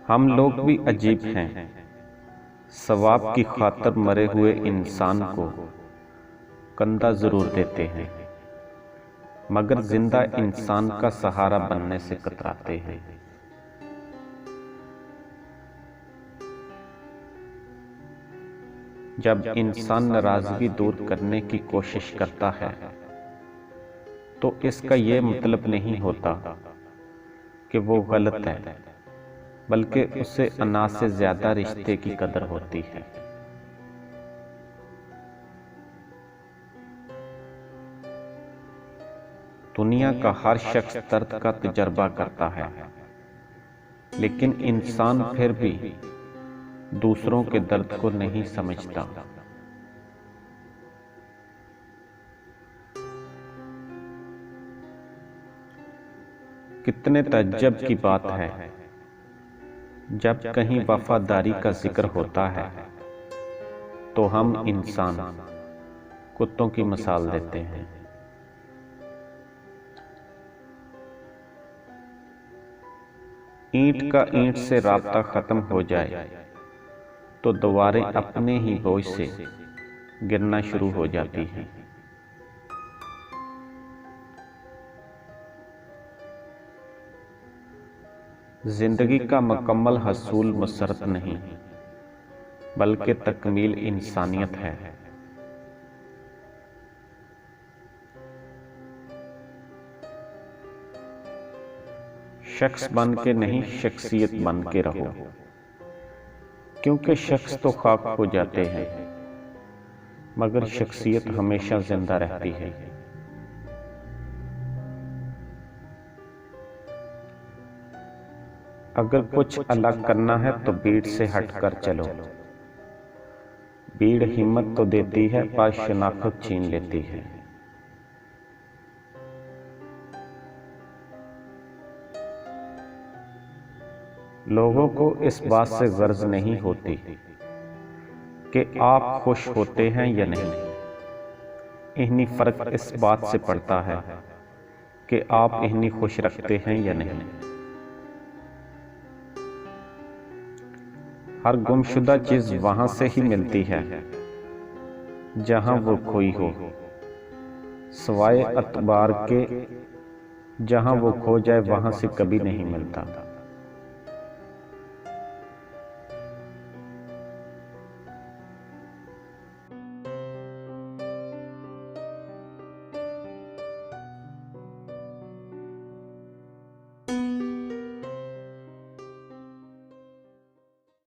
हम लोग भी अजीब हैं, सवाब की खातर मरे हुए इंसान को कंधा जरूर देते हैं, मगर जिंदा इंसान का सहारा बनने से कतराते हैं। जब इंसान नाराजगी दूर करने की कोशिश करता है तो इसका ये मतलब नहीं होता कि वो गलत है, बल्कि उसे अनाज से ज्यादा रिश्ते की कदर होती है। दुनिया का हर शख्स दर्द का तजर्बा करता है, लेकिन इंसान फिर भी दूसरों के दर्द को नहीं समझता। कितने तअज्जुब की बात है, जब कहीं वफादारी का जिक्र होता है तो हम इंसान कुत्तों की मिसाल देते हैं। ईंट का ईंट से राब्ता खत्म हो जाए तो दीवारें अपने ही बोझ से गिरना शुरू हो जाती हैं। जिंदगी का मुकम्मल हसूल मुसरत नहीं, बल्कि तकमील इंसानियत है। शख्स बन के नहीं, शख्सियत बन के रहो, क्योंकि शख्स तो खाक हो जाते हैं, मगर शख्सियत हमेशा जिंदा रहती है। अगर कुछ अलग करना है तो भीड़ से हटकर चलो। भीड़ हिम्मत तो देती है पर शनाख्त छीन लेती है। लोगों को इस बात से गर्ज नहीं होती कि आप खुश होते हैं या नहीं, इन्हीं फर्क इस बात से पड़ता है कि आप इन्हीं खुश रखते हैं या नहीं। हर गुमशुदा चीज वहां से ही मिलती है जहां वो खोई हो, सिवाय अतबार के। जहां वो खो जाए वहां से कभी नहीं मिलता।